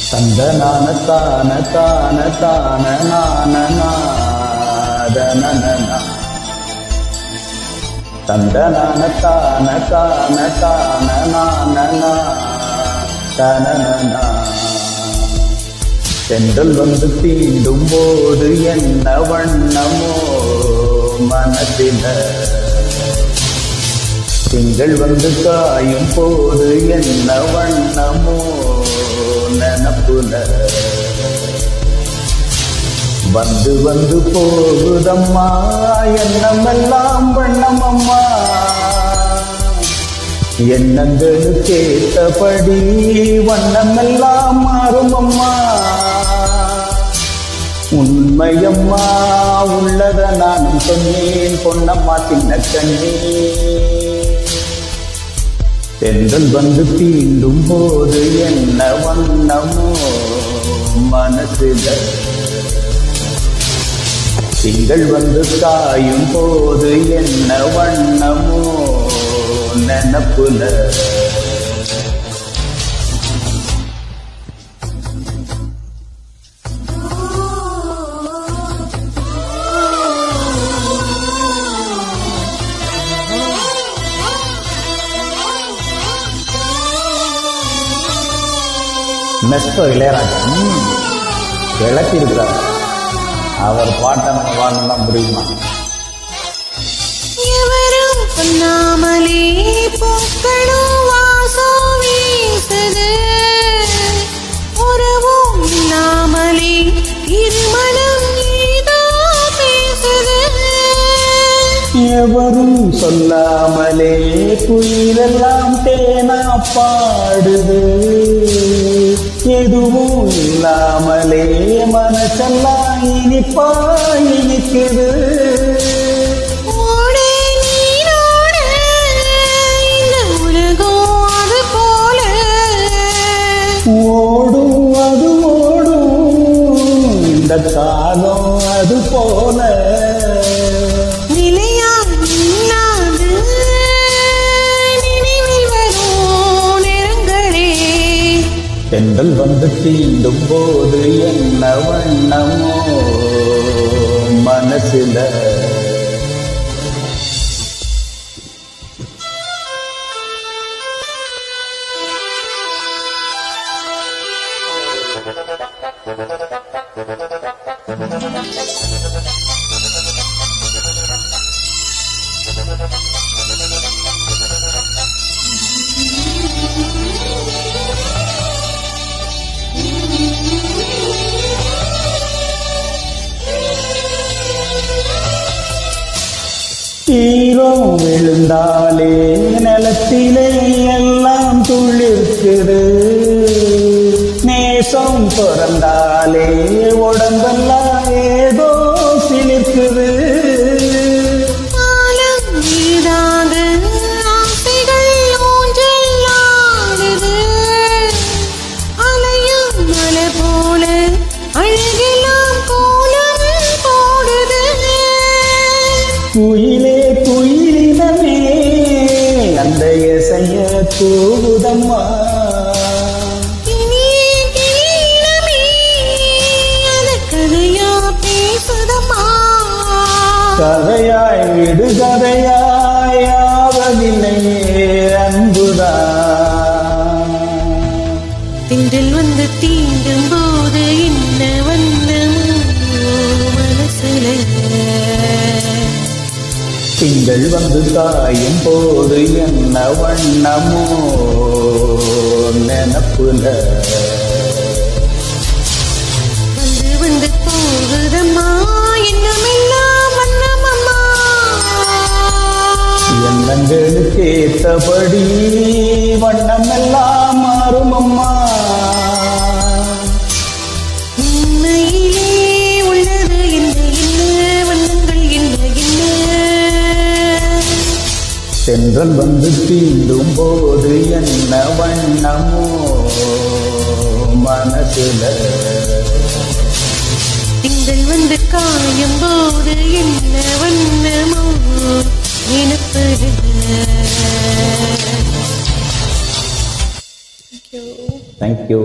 தந்தனான தான தான தான நான நாதனனா தந்தனான தான தான தான நான நாதனனா தென்றல் வந்து தீண்டும் போது என்ன வண்ணமோ மனதில திங்கள் வந்து காயும் போது என்ன வண்ணமோ நனப்புல வந்து வந்து போகுதம்மா எண்ணமெல்லாம் வண்ணமம்மா எண்ணங்களுக்கு ஏற்றபடி வண்ணமெல்லாம் மாறும் அம்மா உண்மையம்மா உள்ளத நானும் சொன்னேன் பொன்னம்மா சின்ன கண்ணே தென்றல் வந்து தீண்டும் போது என்ன வண்ணமோ மனசுல திங்கள் வந்து காயும் போது என்ன வண்ணமோ நெனப்புல மெஸ்டோ இளையராஜா விளக்கியிருக்கிறார். அவர் பாட்டை நம்ம வாழலாம் முடியுமா? எவரும் சொன்னாமலே பூக்களும் வாசம் வீசுது, உறவும் இல்லாமலே இருமனம் ஏதோ பேசுது. எவரும் சொல்லாமலே குயிலெல்லாம் தேனா பாடுது, எதுவும் இல்லாமலே மனசெல்லாம் இனிப்பா இனிக்குது. ஓடும் அது ஓடும் இந்த காலம் அது போல தென்றல் வந்து தீண்டும் போது என்ன வண்ணமோ மனசுல ஈரம் விழுந்தாலே நிலத்திலே எல்லாம் துளிர்க்குது, நேசம் பிறந்தாலே உடம்பெல்லாம் ஏதோ சிலிர்க்குது. குயிலே குயிலினமே அந்த இசைய கூவுதம்மா, கதையாய் விடுகதையாய் ஆவதில்லையே அன்புதான். திங்கள் வந்து தீண்டும் போது என்ன வண்ணமோ மனசுல, திங்கள் வந்து காயும் போது என்ன வண்ணமோ நெனப்புல வந்து வந்து போகுதம்மா என்னமெல்லாம் வண்ணமம்மா எண்ணங்களுக்கு ஏற்றபடி வண்ணமெல்லாம் மாறும் அம்மா. உண்மையிலே உள்ளது என்ன என்ன வண்ணங்கள் என்ன என்ன. தென்றல் வந்து தீண்டும் போது என்ன வண்ணமோ மனசுல திங்கள் வந்து காயும் போது என்ன வண்ணமோ நினைப்பது. தேங்க்யூ